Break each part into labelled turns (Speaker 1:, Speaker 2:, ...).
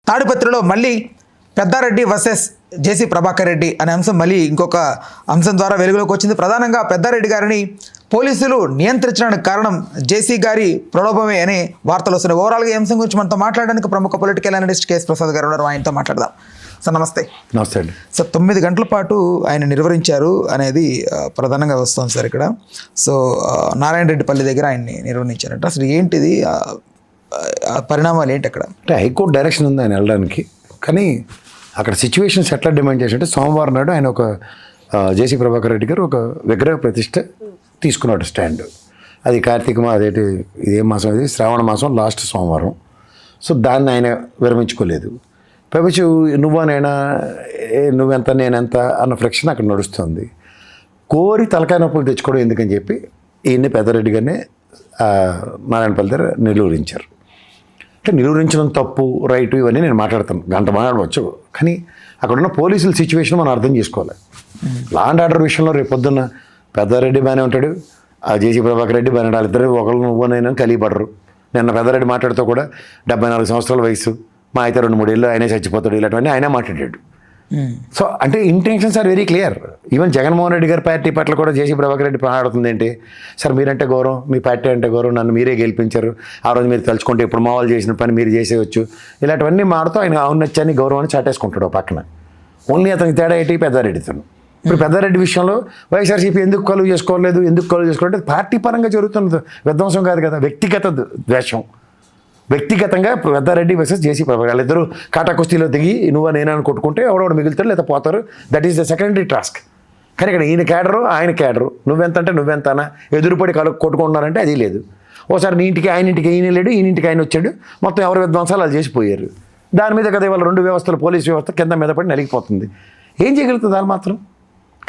Speaker 1: తాడిపత్రిలో మళ్ళీ పెద్దారెడ్డి వర్సెస్ జేసీ ప్రభాకర్ రెడ్డి అనే అంశం మళ్ళీ ఇంకొక అంశం ద్వారా వెలుగులోకి వచ్చింది. ప్రధానంగా పెద్దారెడ్డి గారిని పోలీసులు నియంత్రించడానికి కారణం జేసీ గారి ప్రలోభమే అనే వార్తలు వస్తున్నాయి. ఓవరాల్గా ఈ అంశం గురించి మనతో మాట్లాడడానికి ప్రముఖ పొలిటికల్ అనలిస్ట్ కేఎస్ ప్రసాద్ గారు ఉన్నారు. ఆయనతో మాట్లాడదాం. సార్ నమస్తే.
Speaker 2: నమస్తే అండి.
Speaker 1: సార్ 9 గంటల పాటు ఆయన నిర్వహించారు అనేది ప్రధానంగా వస్తుంది సార్ ఇక్కడ. సో నారాయణ రెడ్డిపల్లి దగ్గర ఆయన్ని నిర్వహించారంట. అసలు ఏంటిది పరిణామాలు ఏంటి అక్కడ?
Speaker 2: అంటే హైకోర్టు డైరెక్షన్ ఉంది ఆయన వెళ్ళడానికి, కానీ అక్కడ సిచ్యువేషన్స్ ఎట్లా డిమాండ్ చేశారంటే సోమవారం నాడు ఆయన ఒక జేసీ ప్రభాకర్ రెడ్డి గారు ఒక విగ్రహ ప్రతిష్ట తీసుకున్నాడు స్టాండ్. అది అదేంటి ఇదేం మాసం, అది శ్రావణ మాసం లాస్ట్ సోమవారం. సో దాన్ని ఆయన విరమించుకోలేదు. పైపచ్చు నువ్వనైనా నువ్వెంత నేనెంత అన్న ఫ్రిక్షన్ అక్కడ నడుస్తుంది. కోరి తలకాయ నొప్పులు తెచ్చుకోవడం ఎందుకని చెప్పి ఈయన్ని పెద్దారెడ్డి గారిని నారాయణపల్లి దగ్గర నిలువరించారు. అంటే నిలువరించడం తప్పు రైటు ఇవన్నీ నేను మాట్లాడతాను, గంట మాట్లాడవచ్చు. కానీ అక్కడ ఉన్న పోలీసుల సిచ్యువేషన్ మనం అర్థం చేసుకోవాలి. లా అండ్ ఆర్డర్ విషయంలో రేపు పొద్దున్న పెద్దారెడ్డి బాగానే ఉంటాడు, ఆ జేసీ ప్రభాకర్ రెడ్డి బాగానే ఉంటాడు. ఇద్దరు ఒకళ్ళు నువ్వునైనా కలిగిపడరు. నిన్న పెద్దారెడ్డి మాట్లాడుతూ కూడా 74 సంవత్సరాల వయసు, మా అయితే 2-3 ఏళ్ళు ఆయనే చచ్చిపోతాడు, ఇలాంటివన్నీ ఆయనే మాట్లాడాడు. సో అంటే intentions are very clear. Even Jaganmohan Reddy గారి పార్టీ పట్ల కూడా జేసీ ప్రభాకర్ రెడ్డి మాట్లాడుతుంది ఏంటి, సార్ మీరంటే గౌరవం, మీ పార్టీ అంటే గౌరవం, నన్ను మీరే గెలిపించారు, ఆ రోజు మీరు తలుచుకుంటే ఇప్పుడు మా వాళ్ళు చేసిన పని మీరు చేసేయచ్చు, ఇలాంటివన్నీ మాడుతూ ఆయన ఔన్నత్యాన్ని గౌరవాన్ని చాటేసుకుంటాడు పక్కన. ఓన్లీ అతనికి తేడా ఏంటి పెద్దారెడ్డితో. ఇప్పుడు పెద్దారెడ్డి విషయంలో వైఎస్ఆర్సీపీ ఎందుకు కలువ చేసుకోవాలంటే పార్టీ పరంగా జరుగుతున్న విధ్వంసం కాదు కదా, వ్యక్తిగత ద్వేషం. వ్యక్తిగతంగా పెద్దారెడ్డి వర్సెస్ జేసీ ప్రభాకర్ వాళ్ళిద్దరూ కాటా కుస్తీలో దిగి నువ్వు నేనని కొట్టుకుంటే ఎవడెవడు మిగులుతారు లేదా పోతారు. That is the secondary task. కానీ ఇక్కడ ఈయన క్యాడరు ఆయన క్యాడరు, నువ్వెంత అంటే నువ్వెంతనా, ఎదురుపడి కొట్టుకుంటున్నారంటే అది లేదు. ఓసారి నీ ఇంటికి ఆయన ఇంటికి ఈయన లేడు, ఈయన ఇంటికి ఆయన వచ్చాడు, మొత్తం ఎవరి విధ్వంసాలు వాళ్ళు చేసిపోయారు. దాని మీద కదా ఇవాళ 2 వ్యవస్థలు, పోలీసు వ్యవస్థ కింద మీద పడి నలిగిపోతుంది. ఏం చేయగలుగుతుంది వాళ్ళు మాత్రం?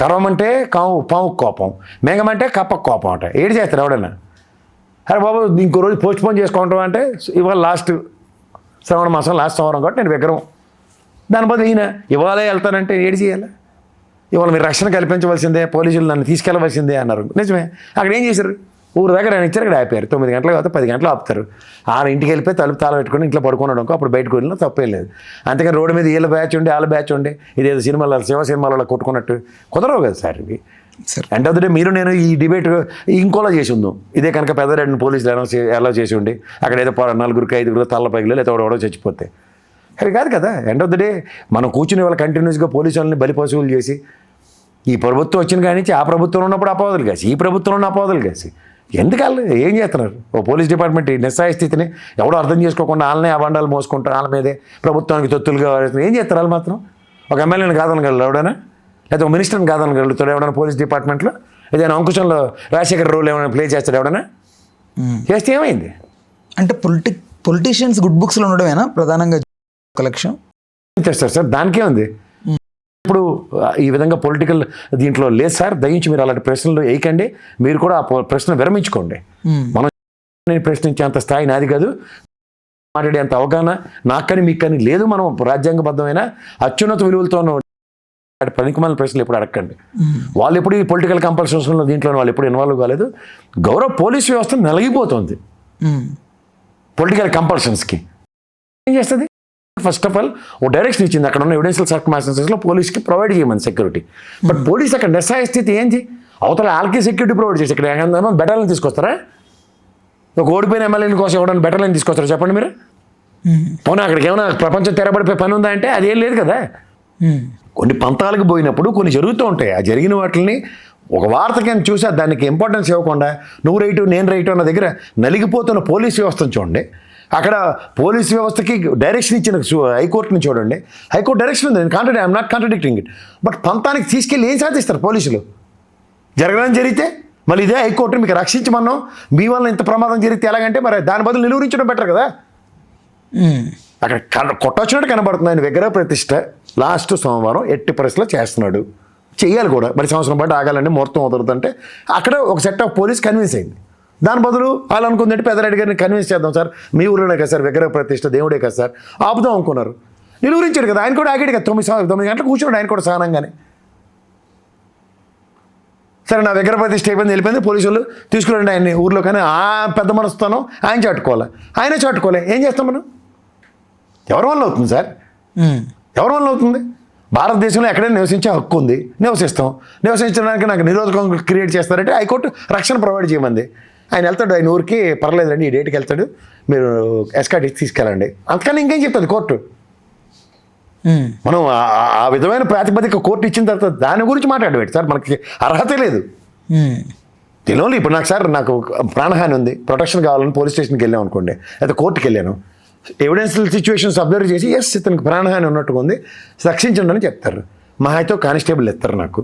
Speaker 2: కరవమంటే పాము కోపం, మేఘమంటే కప్ప కోపం అంట. ఏడు చేస్తారు ఎవడైనా. అరే బాబు ఇంకో రోజు పోస్ట్ పోన్ చేసుకుంటాం అంటే ఇవాళ లాస్ట్ శ్రావణ మాసం లాస్ట్ సోమవారం కాబట్టి నేను విగ్రహం, దాని బదులు ఈయన ఇవాళే వెళ్తానంటే ఏడు చేయాలి. ఇవాళ మీరు రక్షణ కల్పించవలసిందే, పోలీసులు నన్ను తీసుకెళ్ళవలసిందే అన్నారు. నిజమే. అక్కడ ఏం చేశారు, ఊరు దగ్గర ఆయన ఇచ్చారు, ఇక్కడ ఆపారు. 9 గంటలు కాకపోతే 10 గంటలు ఆపుతారు. ఆయన ఇంటికి వెళ్ళిపోయి తలుపు తాళం పెట్టుకుని ఇంట్లో పడుకున్నాడు, అప్పుడు బయటకు వెళ్ళినా తప్పేం లేదు. అంతేకాని రోడ్డు మీద వీళ్ళ బ్యాచ్ ఉండి వాళ్ళ బ్యాచ్ ఉండి ఇదేదో సినిమాలో శివ సినిమాలలో కొట్టుకున్నట్టు కుదరవు కదా సార్ ఇవి. ఎండ్ ఆఫ్ ద డే మీరు నేను ఈ డిబేట్ ఇంకోలా చేసి ఉందాం. ఇదే కనుక పెద్దారెడ్డిని పోలీసులు ఎలా చేసి ఉండి అక్కడ ఏదో 4-5 తల్ల పైకి లేదా ఎవడో చచ్చిపోతే అది కాదు కదా. ఎండ్ ఆఫ్ ద డే మనం కూర్చుని వాళ్ళ కంటిన్యూస్గా పోలీసు వాళ్ళని బలిపశువులు చేసి ఈ ప్రభుత్వం వచ్చిన కానీ ఆ ప్రభుత్వంలో ఉన్నప్పుడు అపవాదులు కాసి, ఈ ప్రభుత్వంలో ఉన్న అపవాదులు కాసి ఎందుకు వాళ్ళు ఏం చేస్తున్నారు? ఓ పోలీస్ డిపార్ట్మెంట్ నిస్సాయ స్థితిని ఎవడో అర్థం చేసుకోకుండా వాళ్ళనే అబండాలు మోసుకుంటారు, వాళ్ళ మీదే ప్రభుత్వానికి తొత్తులుగా ఏం చేస్తారు వాళ్ళు మాత్రం? ఒక ఎమ్మెల్యేని కాదనగలరు ఎవడైనా, లేదా ఒక మినిస్టర్ని కాదనగలుగుతాడు ఎవడైనా? పోలీస్ డిపార్ట్మెంట్లో ఏదైనా అంకుశంలో రాజశేఖర్ రోల్ ఏమైనా ప్లే చేస్తాడు ఎవడైనా? చేస్తే ఏమైంది?
Speaker 1: అంటే పొలిటీషియన్స్ గుడ్ బుక్స్లో ఉండడమేనా ప్రధానంగా లక్ష్యం?
Speaker 2: చేస్తారు సార్, దానికే ఉంది. ఇప్పుడు ఈ విధంగా పొలిటికల్ దీంట్లో లేదు సార్, దయించి మీరు అలాంటి ప్రశ్నలు వేయకండి, మీరు కూడా ఆ ప్రశ్న విరమించుకోండి. మనం ప్రశ్నించేంత స్థాయి నాది కాదు, మాట్లాడేంత అవగాహన నాకు కానీ మీకు కానీ లేదు. మనం రాజ్యాంగబద్ధమైన అత్యున్నత విలువలతో పనికిమాలిన ప్రశ్నలు ఎప్పుడు అడగండి. వాళ్ళు ఎప్పుడు ఈ పొలిటికల్ కంపల్షన్స్లో దీంట్లో వాళ్ళు ఎప్పుడు ఇన్వాల్వ్ కాలేదు. గౌరవ పోలీస్ వ్యవస్థ నలిగిపోతుంది పొలిటికల్ కంపల్షన్స్కి. ఏం చేస్తుంది? ఫస్ట్ ఆఫ్ ఆల్ ఓ డైరెక్షన్ ఇచ్చింది, అక్కడ ఉన్న ఎవిడెన్షియల్ సర్కమ్స్టాన్సెస్లో పోలీస్కి ప్రొవైడ్ చేయమని సెక్యూరిటీ. బట్ పోలీస్ అక్కడ నిస్సాయ స్థితి ఏంటి? అవతల వాళ్ళకి సెక్యూరిటీ ప్రొవైడ్ చేసి ఇక్కడ బెటర్లను తీసుకొస్తారా? ఒక ఓడిపోయిన ఎమ్మెల్యేల కోసం ఎవరైనా బెటర్లను తీసుకొస్తారా చెప్పండి మీరు? పోనీ అక్కడికి ఏమైనా ప్రపంచం తెరబడిపోయే పని ఉందా అంటే అది ఏం లేదు కదా. కొన్ని పంతాలకు పోయినప్పుడు కొన్ని జరుగుతూ ఉంటాయి. ఆ జరిగిన వాటిని ఒక వార్తకి అని చూసా దానికి ఇంపార్టెన్స్ ఇవ్వకుండా నువ్వు రైటు నేను రైటు అన్న దగ్గర నలిగిపోతున్న పోలీస్ వ్యవస్థను చూడండి. అక్కడ పోలీస్ వ్యవస్థకి డైరెక్షన్ ఇచ్చిన హైకోర్టుని చూడండి. హైకోర్టు డైరెక్షన్ ఉంది, I'm not contradicting it. But పంతానికి తీసుకెళ్ళి ఏం సాధిస్తారు పోలీసులు? జరగడం జరిగితే మళ్ళీ ఇదే హైకోర్టుని మీకు రక్షించమన్నాం, మీ వల్ల ఇంత ప్రమాదం జరిగితే ఎలాగంటే మరి దాని బదులు నిలువరించడం బెటర్ కదా. అక్కడ కొట్టొచ్చినట్టు కనబడుతుంది. ఆయన విగ్రహ ప్రతిష్ట లాస్ట్ సోమవారం ఎట్టి పరిస్థితిలో చేస్తున్నాడు, చెయ్యాలి కూడా. మరి సంవత్సరం పాటు ఆగాలంటే ముహూర్తం వదులుతుంటే అక్కడ ఒక సెట్ ఆఫ్ పోలీస్ కన్విన్స్ అయింది. దాని బదులు వాళ్ళు అనుకుందంటే పెద్దారెడ్డి గారిని కన్విన్స్ చేద్దాం సార్, మీ ఊరిలోనే కదా సార్ విగ్రహ ప్రతిష్ట, దేవుడే కదా సార్, ఆపుదాం అనుకున్నారు. నిలువరించాడు కదా, ఆయన కూడా ఆగాడు కదా. 9 గంటలకు కూర్చున్నాడు ఆయన కూడా సహనంగానే. సరే నా విగ్రహ ప్రతిష్ట వెళ్ళిపోయింది, పోలీసులు తీసుకురండి ఆయన్ని ఊర్లో. కానీ ఆ పెద్ద మనసుతోనో ఆయన చాటుకోవాలి, ఆయనే చాటుకోలే. ఏం చేస్తాం మనం? ఎవరి వల్ల అవుతుంది సార్? ఎవరి వల్ల అవుతుంది? భారతదేశంలో ఎక్కడైనా నివసించే హక్కు ఉంది, నివసిస్తాం. నివసించడానికి నాకు నిరోధకం క్రియేట్ చేస్తారంటే హైకోర్టు రక్షణ ప్రొవైడ్ చేయమంది. ఆయన వెళ్తాడు, ఆయన ఊరికి పర్లేదండి ఈ డేట్కి వెళ్తాడు, మీరు ఎస్కాట్ ఇచ్చి తీసుకెళ్ళండి. అంతకని ఇంకేం చెప్తుంది కోర్టు? మనం ఆ విధమైన ప్రాతిపదిక కోర్టు ఇచ్చిన తర్వాత దాని గురించి మాట్లాడబెట్టి సార్ మనకి అర్హత లేదు. తెలియదు. ఇప్పుడు నాకు ప్రాణహాని ఉంది, ప్రొటెక్షన్ కావాలని పోలీస్ స్టేషన్కి వెళ్ళాం అనుకోండి, అయితే కోర్టుకి వెళ్ళాను, ఎవిడెన్షియల్ సిచ్యువేషన్స్ అబ్జర్వ్ చేసి ఎస్ ఇతనికి ప్రాణహాని ఉన్నట్టుగా ఉంది, రక్షించండి అని చెప్తారు. మా అయితే కానిస్టేబుల్ ఎత్తారు నాకు,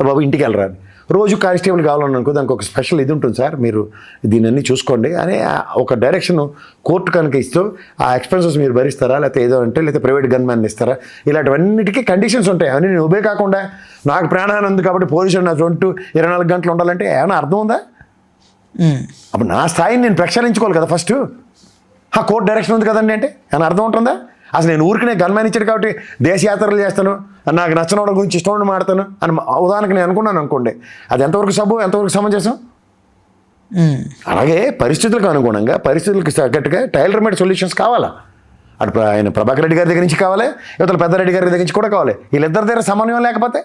Speaker 2: బాబు ఇంటికి వెళ్ళరాదు, రోజు కానిస్టేబుల్ కావాలని అనుకో, దానికి ఒక స్పెషల్ ఇది ఉంటుంది సార్, మీరు దీన్ని చూసుకోండి అని ఒక డైరెక్షన్ కోర్టు కనుక ఇస్తూ ఆ ఎక్స్పెన్సెస్ మీరు భరిస్తారా, లేకపోతే ఏదో అంటే, లేకపోతే ప్రైవేట్ గన్ మ్యాన్ ఇస్తారా, ఇలాంటివన్నిటికీ కండిషన్స్ ఉంటాయి. అవన్నీ నేను ఉబే కాకుండా నాకు ప్రాణహాని ఉంది కాబట్టి పోలీసులు నా 24 గంటలు ఉండాలంటే ఏమైనా అర్థం ఉందా? అప్పుడు నా స్థాయిని నేను ప్రక్షాళించుకోవాలి కదా ఫస్ట్. కోర్టు డైరెక్షన్ ఉంది కదండి అంటే ఏమైనా అర్థం ఉంటుందా? అసలు నేను ఊరికి గన్మ్యాన్ ఇచ్చాడు కాబట్టి దేశయాత్రలు చేస్తాను, నాకు నచ్చినోడ గురించి ఇష్టం మాడతాను అని ఉదాహరణకు నేను అనుకున్నాను అనుకోండి, అది ఎంతవరకు సబ్బు, ఎంతవరకు సమంజసం? అలాగే పరిస్థితులకు అనుగుణంగా, పరిస్థితులకు తగ్గట్టుగా టైలర్ మేడ్ సొల్యూషన్స్ కావాలా? అటు ఆయన ప్రభాకర్ రెడ్డి గారి దగ్గర నుంచి కావాలి, యువతల పెద్దారెడ్డి గారి దగ్గర నుంచి కూడా కావాలి. వీళ్ళిద్దరి దగ్గర సమన్వయం లేకపోతే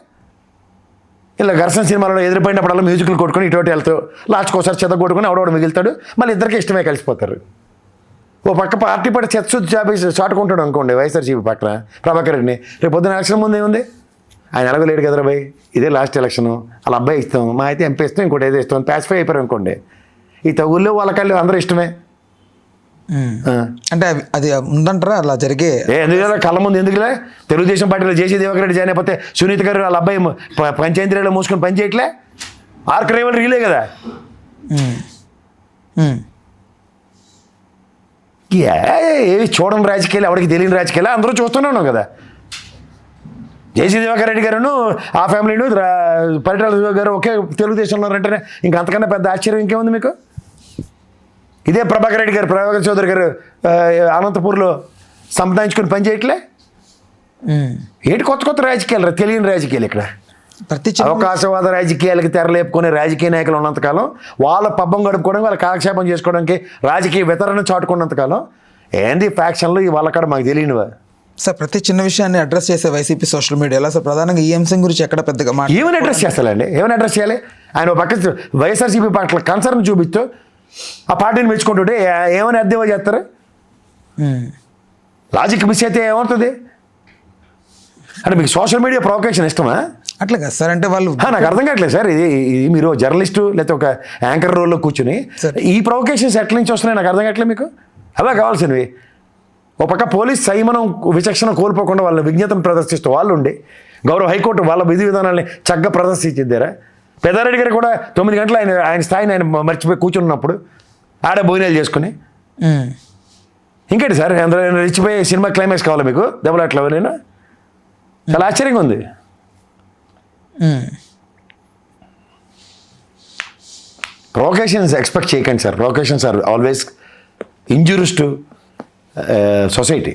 Speaker 2: ఇలా ఘర్షణ సినిమాలలో ఎదిరిపోయినప్పుడల్లా మ్యూజిక్లు కొట్టుకొని ఇటువంటి వెళ్తావు, లాస్ట్కి ఒకసారి చెత్త కొట్టుకొని ఎవడోడు మిగులుతాడు, మళ్ళీ ఇద్దరికి ఇష్టమే కలిసిపోతారు. ఓ పక్క పార్టీ పట్టి చెత్త చాటుకుంటాడు అనుకోండి వైఎస్ఆర్సీపీ పక్కన ప్రభాకర్ రెడ్డిని, రేపు పొద్దున ఎలక్షన్ ముందు ఏముంది, ఆయన ఎలాగోలేడు కదరా భయ్, ఇదే లాస్ట్ ఎలక్షను, వాళ్ళ అబ్బాయి ఇస్తాం, మా అయితే ఎంపీ ఇస్తాం, ఇంకోటి ఏదో ఇస్తాం, ప్యాసిఫై అయిపోయారు అనుకోండి, ఈ తగుల్లో వాళ్ళకళ్ళు అందరూ ఇష్టమే.
Speaker 1: అంటే అది ఉందంటారా అలా జరిగే?
Speaker 2: ఎందుకు కళ్ళ ముందు ఎందుకులే? తెలుగుదేశం పార్టీలో జేసీ దివాకర్ రెడ్డి జాయిన్ అయిపోతే సునీత గారు వాళ్ళ అబ్బాయి పంచాయతీరాలో మూసుకొని పని చేయట్లే, ఆర్క్ రైవల్ రీలే కదా. ఏవి చూడని రాజకీయాలు, ఎవరికి తెలియని రాజకీయాలు అందరూ చూస్తూనే ఉన్నాం కదా. జేసీ దివాకర్ రెడ్డి గారును ఆ ఫ్యామిలీను పరిటాల గారు ఒకే తెలుగుదేశంలో ఉన్నారంటేనే ఇంకా అంతకన్నా పెద్ద ఆశ్చర్యం ఇంకేముంది మీకు? ఇదే ప్రభాకర్ రెడ్డి గారు, ప్రభాకర్ చౌదరి గారు అనంతపూర్లో సంపాదించుకొని పని చేయట్లే. ఏంటి కొత్త కొత్త రాజకీయాలు, తెలియని రాజకీయాలు ఇక్కడ. అవకాశవాద రాజకీయాలకి తెరలేపుకునే రాజకీయ నాయకులు ఉన్నంతకాలం, వాళ్ళ పబ్బం గడుపుకోవడానికి, వాళ్ళ కాలక్షేపం చేసుకోవడానికి, రాజకీయ వితరణ చాటుకున్నంతకాలం ఏంది ఫ్యాక్షన్లు ఈ వాళ్ళకాడ మాకు తెలియనివా
Speaker 1: సార్? ప్రతి చిన్న విషయాన్ని అడ్రస్ చేసే వైసీపీ సోషల్ మీడియాలో సార్ ప్రధానంగా ఈ అంశం గురించి ఎక్కడ పెద్దగా
Speaker 2: ఏమని అడ్రస్ చేస్తారండి? ఏమని అడ్రస్ చేయాలి? ఆయన ఒక పక్క వైఎస్ఆర్సీపీ పట్ల కన్సర్న్ చూపిస్తూ ఆ పార్టీని మెచ్చుకుంటుంటే ఏమని అర్థమో చేస్తారు? లాజిక్ మిస్ అయితే ఏమవుతుంది అంటే మీకు సోషల్ మీడియా ప్రొవకేషన్ ఇష్టమా?
Speaker 1: అట్లా కదా సార్, అంటే వాళ్ళు
Speaker 2: నాకు అర్థం కావట్లేదు సార్. ఇది మీరు జర్నలిస్టు లేకపోతే ఒక యాంకర్ రోల్లో కూర్చుని ఈ ప్రొవకేషన్స్ ఎట్ల నుంచి వస్తున్నాయి నాకు అర్థం కావట్లేదు మీకు. అవే కావాల్సినవి. ఒక పక్క పోలీస్ సంయమనం విచక్షణ కోల్పోకుండా వాళ్ళ విజ్ఞతను ప్రదర్శిస్తూ వాళ్ళు ఉండి, గౌరవ హైకోర్టు వాళ్ళ విధి విధానాన్ని చక్కగా ప్రదర్శించిందారా. పెద్దారెడ్డి గారు కూడా 9 గంటలు ఆయన స్థాయిని ఆయన మర్చిపోయి కూర్చున్నప్పుడు ఆడే భోజనాలు చేసుకుని ఇంకేంటి సార్ అందరూ రెచ్చిపోయి సినిమా క్లైమాక్స్ కావాలి మీకు దెబ్బలాట్లో? నేను చాలా ఆశ్చర్యంగా ఉంది. ప్రొవకేషన్స్ ఎక్స్పెక్ట్ చేయకండి sir. Provocations are always injurious to society.